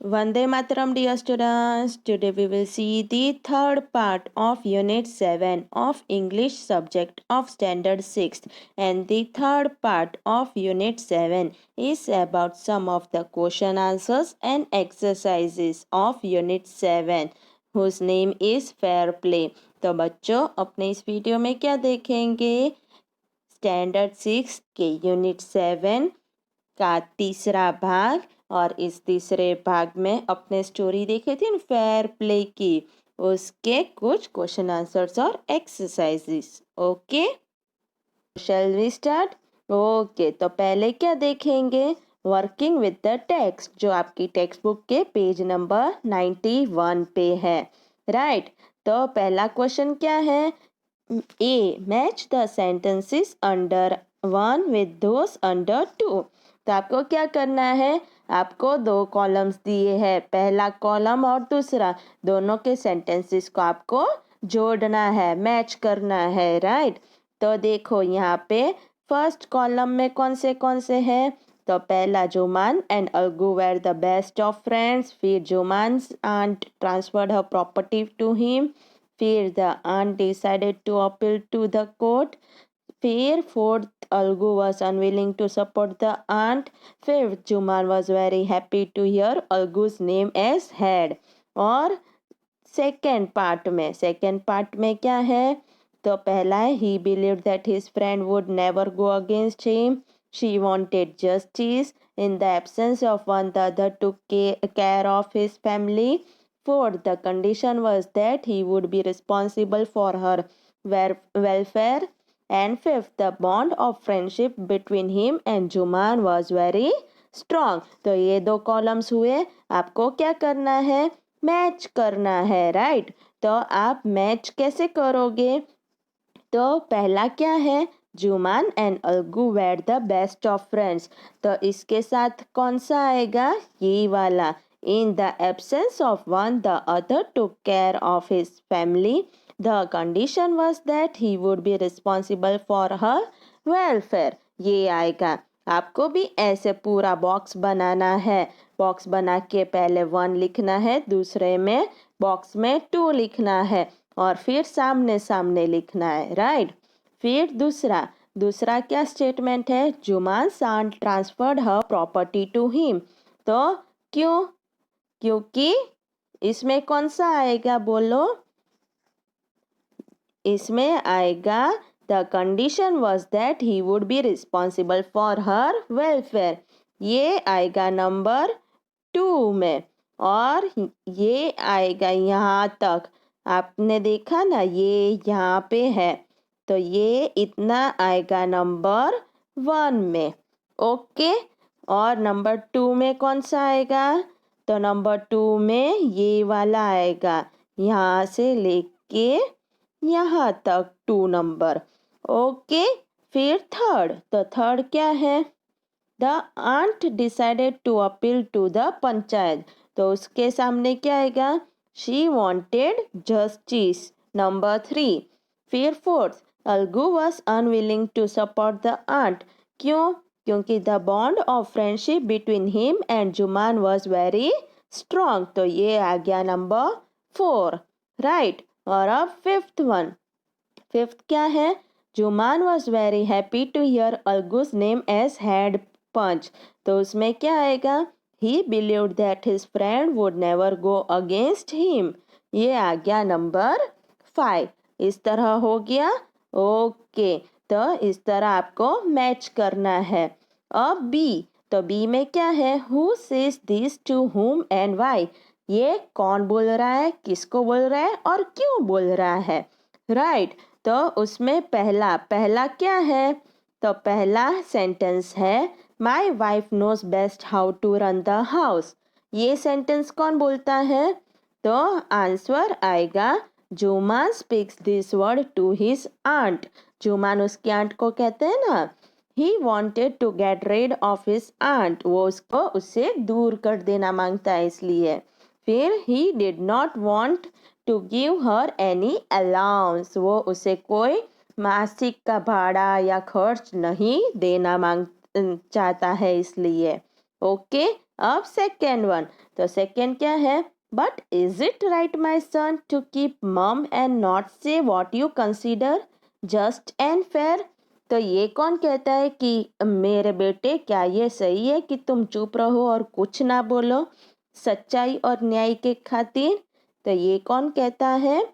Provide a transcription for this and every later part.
Vande Mataram, dear students. Today we will see the third part of Unit 7 of English subject of Standard 6. And the third part of Unit 7 is about some of the question answers and exercises of Unit 7, whose name is Fair Play. तो बच्चों अपने इस video में क्या देखेंगे? Standard 6 के unit 7 का तीसरा भाग। और इस तीसरे भाग में अपने स्टोरी देखी थी फेयर प्ले की, उसके कुछ क्वेश्चन आंसर्स और exercises. Okay, shall we start? Okay, तो पहले क्या देखेंगे? वर्किंग विद द टेक्स्ट, जो आपकी टेक्स्ट बुक के पेज नंबर 91 पे है। राइट, तो पहला क्वेश्चन क्या है? A, match the sentences under 1 with those under 2। तो आपको क्या करना है? आपको दो कॉलम्स दिए हैं, पहला कॉलम और दूसरा, दोनों के सेंटेंसेस को आपको जोड़ना है, मैच करना है। राइट, तो देखो यहाँ पे फर्स्ट कॉलम में कौन से हैं? तो पहला, Jumman and Algu were the best of friends. फिर Jumman's aunt transferred her property to him. फिर the aunt decided to appeal to the court. फिर fourth, Algu was unwilling to support the aunt. Fifth, Juman was very happy to hear Algu's name as head. और second part में क्या है? तो पहला है, he believed that his friend would never go against him. She wanted justice. In the absence of one, the other took care of his family. Fourth, the condition was that he would be responsible for her welfare. And fifth, the bond of friendship between him and Juman was very strong. तो ये दो columns हुए, आपको क्या करना है? Match करना है। राइट, तो आप मैच कैसे करोगे? तो पहला क्या है? Jumman and Algu were the best of friends. तो इसके साथ कौन सा आएगा? ये वाला, in the absence of one the other took care of his family. The condition was that he would be responsible for her welfare. ये आएगा। आपको भी ऐसे पूरा बॉक्स बनाना है। बॉक्स बना के पहले 1 लिखना है, दूसरे में बॉक्स में 2 लिखना है, और फिर सामने सामने लिखना है। राइट, फिर दूसरा क्या स्टेटमेंट है? Jumman aunt transferred her property to him. तो क्योंकि इसमें कौन सा आएगा? बोलो। इसमें आएगा, the condition was that he would be responsible for her welfare. ये आएगा नंबर 2 में, और ये आएगा यहाँ तक। आपने देखा ना, ये यहाँ पे है, तो ये इतना आएगा नंबर 1 में। ओके, और नंबर 2 में कौन सा आएगा? तो नंबर 2 में ये वाला आएगा, यहाँ से लेके यहाँ तक 2 नंबर। ओके, फिर थर्ड क्या है? The aunt decided to appeal to the panchayat. तो उसके सामने क्या आएगा? She wanted justice. नंबर 3। फिर fourth, Algu was unwilling to support the aunt. क्योंकि the bond of friendship between him and Jumman was very strong. तो ये आ गया नंबर 4। राइट, और अब फिफ्थ क्या है? Jumman was very happy to hear Algu's name as head panch. तो उसमें क्या आएगा? He believed that his friend would never go against him. ये आ गया नंबर 5। इस तरह हो गया। ओके, तो इस तरह आपको मैच करना है। अब तो बी में क्या है? Who says this to whom and why. ये कौन बोल रहा है, किसको बोल रहा है और क्यों बोल रहा है? राइट, तो उसमें पहला क्या है? तो पहला सेंटेंस है, my wife knows best how to run the house. ये सेंटेंस कौन बोलता है? तो आंसर आएगा, Jumman speaks this word to his aunt. Jumman उसकी आंट को कहते हैं ना। He wanted to get rid of his aunt, वो उससे दूर कर देना मांगता है, इसलिए। फिर he did not want to give her any allowance, वो उसे कोई मासिक का भाड़ा या खर्च नहीं देना चाहता है, इसलिए। ओके, अब सेकेंड वन। तो सेकेंड क्या है? But is it right my son to keep mum and not say what you consider just and fair? तो ये कौन कहता है कि मेरे बेटे क्या ये सही है कि तुम चुप रहो और कुछ ना बोलो सच्चाई और न्याय के खातिर? तो ये कौन कहता है?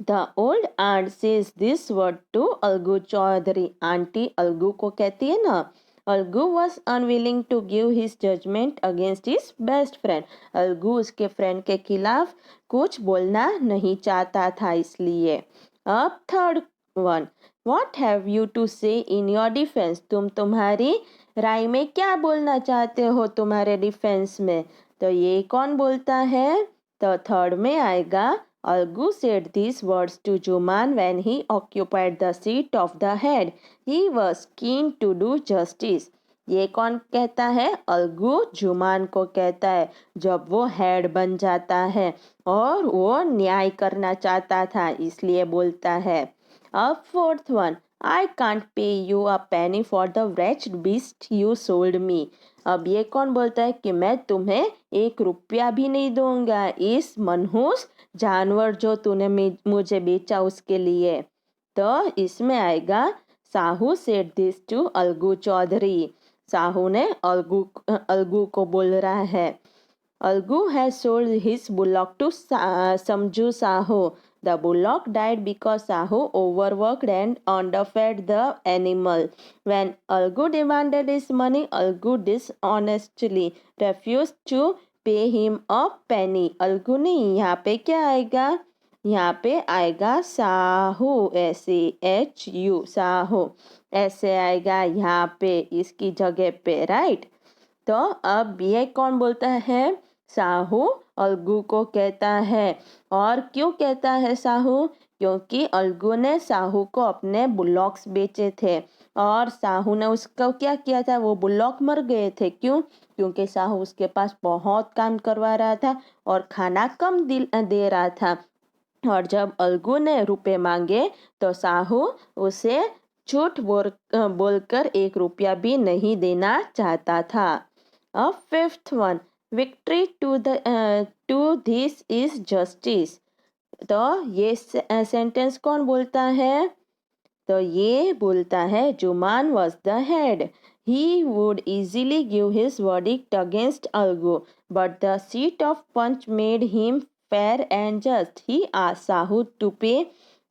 The old aunt says this word to Algu Chaudhary. Aunty Algu को कहती है ना। Algu was unwilling to give his judgement against his best friend. Algu उसके फ्रेंड के खिलाफ कुछ बोलना नहीं चाहता था, इसलिए। अब third one. What have you to say in your defence? तुम तुम्हारी राय में क्या बोलना चाहते हो तुम्हारे डिफेंस में? तो ये कौन बोलता है? तो थर्ड में आएगा, Algu said these words to Juman when he occupied the seat of the head. He was keen to do justice. ये कौन कहता है? अलगू जुमान को कहता है जब वो हेड बन जाता है और वो न्याय करना चाहता था, इसलिए बोलता है। अब fourth one. I can't pay you a Penney for the wretched beast you sold me. अब ये कौन बोलता है कि मैं तुम्हें 1 रुपया भी नहीं दूंगा इस मनहूस जानवर जो तूने मुझे बेचा उसके लिए? तो इसमें आएगा, Sahu said this to Algu Chaudhary. Sahu ने अलगू को बोल रहा है। Algu has sold his bullock to Samju Sahu. The bullock died because Sahu overworked and underfed the animal. When Algu demanded his money, Algu dishonestly refused to pay him a penny. Algu नहीं, यहाँ पे क्या आएगा? यहाँ पे आएगा Sahu, SAHU, Sahu ऐसे आएगा यहाँ पे इसकी जगह पे, राइट। तो अब ये कौन बोलता है? साहू अलगू को कहता है। और क्यों कहता है साहू? क्योंकि अलगू ने साहू को अपने बुलॉक्स बेचे थे और साहू ने उसको क्या किया था? वो बुलॉक मर गए थे। क्यों? क्योंकि साहू उसके पास बहुत काम करवा रहा था और खाना कम दे रहा था। और जब अलगू ने रुपए मांगे तो साहू उसे झूठ बोलकर 1 रुपया भी नहीं देना चाहता था। अब fifth one. Victory to this is justice. तो ये सेंटेंस कौन बोलता है? तो ये बोलता है Jumman was the head. He would easily give his verdict against Algu, but the seat of punch made him fair and just. He asked Sahu to pay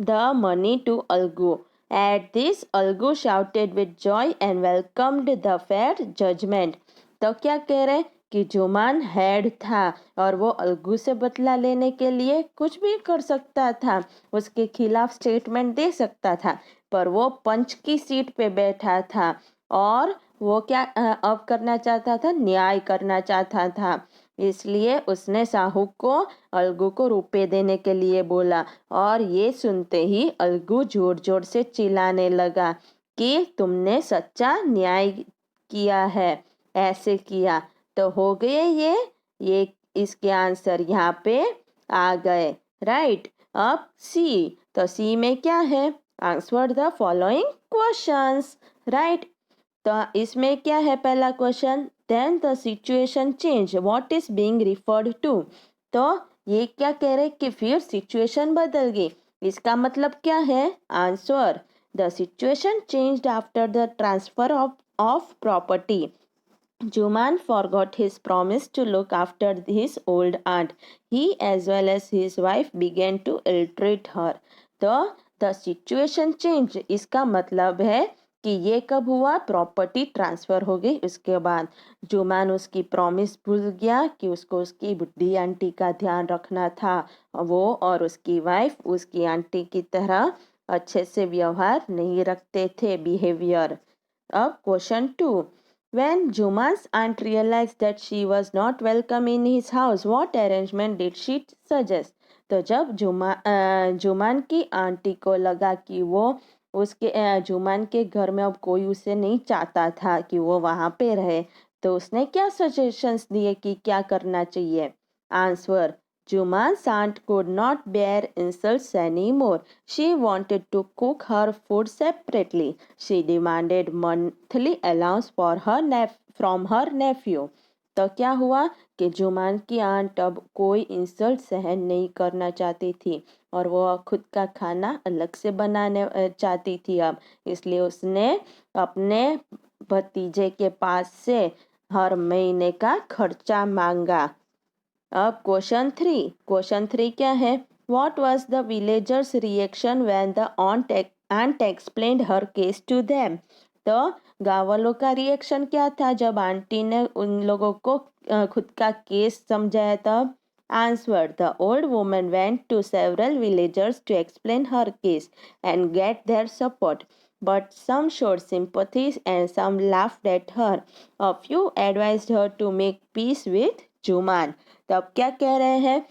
the money to Algu. At this, Algu shouted with joy and welcomed the fair judgment. तो क्या कह रहे कि जुमान head था और वो अलगू से बदला लेने के लिए कुछ भी कर सकता था, उसके खिलाफ स्टेटमेंट दे सकता था, पर वो पंच की सीट पे बैठा था और वो क्या अब करना चाहता था? न्याय करना चाहता था। इसलिए उसने साहू को अलगू को रुपए देने के लिए बोला और ये सुनते ही अलगू जोर जोर से चिल्लाने लगा कि तुमने सच्चा न्याय किया है, ऐसे किया। तो हो गए ये इसके आंसर यहाँ पे आ गए, राइट। अब सी। तो सी में क्या है? Answer the following questions, right. तो इसमें क्या है? पहला question, then the situation change, what is being referred to? तो ये क्या कह रहे कि फिर सिचुएशन बदल गई, इसका मतलब क्या है? Answer, the situation changed after the transfer of property. Juman forgot his promise to look after his old aunt. He as well as his wife began to ill-treat her. तो the situation changed, इसका मतलब है कि ये कब हुआ? Property transfer हो गई उसके बाद। जुमान उसकी प्रॉमिस भूल गया कि उसको उसकी बुढ़ी आंटी का ध्यान रखना था। वो और उसकी वाइफ उसकी आंटी की तरह अच्छे से व्यवहार नहीं रखते थे, बिहेवियर। अब question 2। When Juman's aunt realized that she was not welcome in his house, what arrangement did she suggest? तो जब जुमान की आंटी को लगा कि वो उसके जुमान के घर में अब कोई उसे नहीं चाहता था कि वो वहाँ पे रहे, तो उसने क्या सजेशंस दिए कि क्या करना चाहिए? Answer, Juman's aunt could not bear insults anymore. She wanted to cook her food separately. She demanded monthly allowance for from her nephew. तो क्या हुआ कि जुमान की आंट अब कोई इंसल्ट सहन नहीं करना चाहती थी और वो खुद का खाना अलग से बनाने चाहती थी अब, इसलिए उसने अपने भतीजे के पास से हर महीने का खर्चा मांगा। अब क्वेश्चन थ्री क्या है? What was the villagers' reaction when the aunt explained her case to them? तो गाँव वालों का रिएक्शन क्या था जब आंटी ने उन लोगों को खुद का केस समझाया तब? Answer: The old woman went to several villagers to explain her case and get their support. But some showed sympathy and some laughed at her. A few advised her to make peace with Juman. तब क्या कह रहे हैं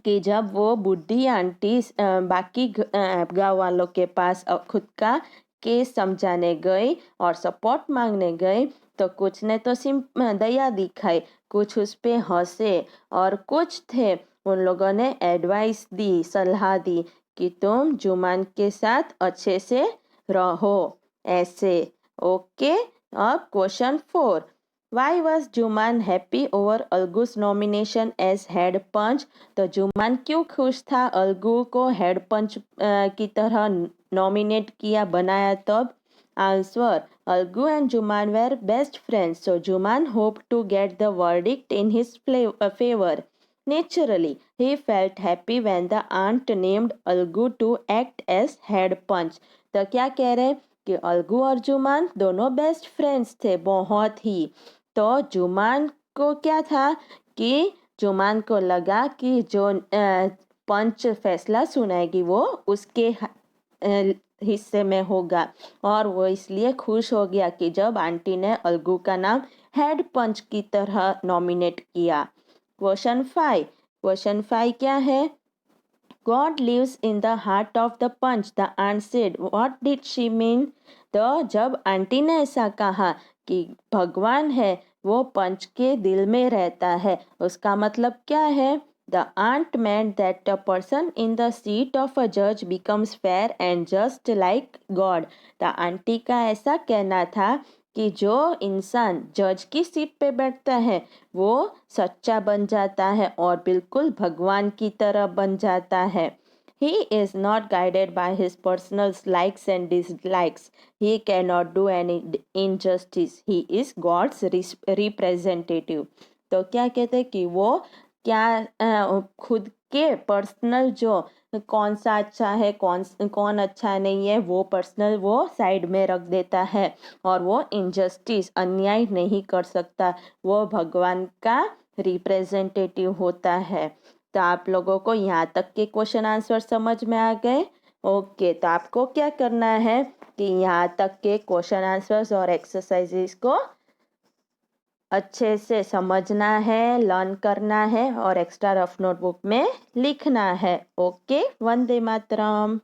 कि जब वो बूढ़ी aunty बाकी गाँव वालों के पास खुद का केस समझाने गई और सपोर्ट मांगने गई तो कुछ ने तो दया दिखाई, कुछ उस पे हंसे और कुछ थे उन लोगों ने एडवाइस दी, सलाह दी कि तुम जुमान के साथ अच्छे से रहो ऐसे। ओके, अब question 4, Why was Jumman happy over Algu's nomination as head panch? तो जुमान क्यों खुश था अलगू को हेड पंच की तरह नॉमिनेट किया बनाया तब? Answer: Algu and Juman were best friends, so Juman hoped to get the verdict in his favor. Naturally, he felt happy when the aunt named Algu to act as head punch. तो क्या कह रहे हैं कि अलगू और जुमान दोनों बेस्ट फ्रेंड्स थे बहुत ही, तो जुमान को क्या था कि जुमान को लगा कि जो पंच फैसला सुनाएगी वो उसके हिस्से में होगा और वो इसलिए खुश हो गया कि जब आंटी ने अलगू का नाम हेड पंच की तरह नॉमिनेट किया। क्वेश्चन 5 क्या है? God lives in the heart of the punch, the aunt said. What did she mean? तो जब आंटी ने ऐसा कहा कि भगवान है वो पंच के दिल में रहता है, उसका मतलब क्या है? The aunt meant that a person in the seat of a judge becomes fair and just like God. तो आंटी का ऐसा कहना था कि जो इंसान जज की सीट पे बैठता है वो सच्चा बन जाता है और बिल्कुल भगवान की तरह बन जाता है। He is not guided by his personal likes and dislikes. He cannot do any injustice. He is God's representative. तो क्या कहते हैं कि वो क्या खुद के पर्सनल जो कौन सा अच्छा है कौन अच्छा नहीं है वो पर्सनल वो साइड में रख देता है और वो इनजस्टिस अन्याय नहीं कर सकता, वो भगवान का रिप्रेजेंटेटिव होता है। तो आप लोगों को यहाँ तक के क्वेश्चन आंसर समझ में आ गए? ओके, तो आपको क्या करना है कि यहाँ तक के क्वेश्चन आंसर्स और एक्सरसाइजेस को अच्छे से समझना है, लर्न करना है और एक्स्ट्रा रफ नोटबुक में लिखना है। ओके, वंदे मातरम।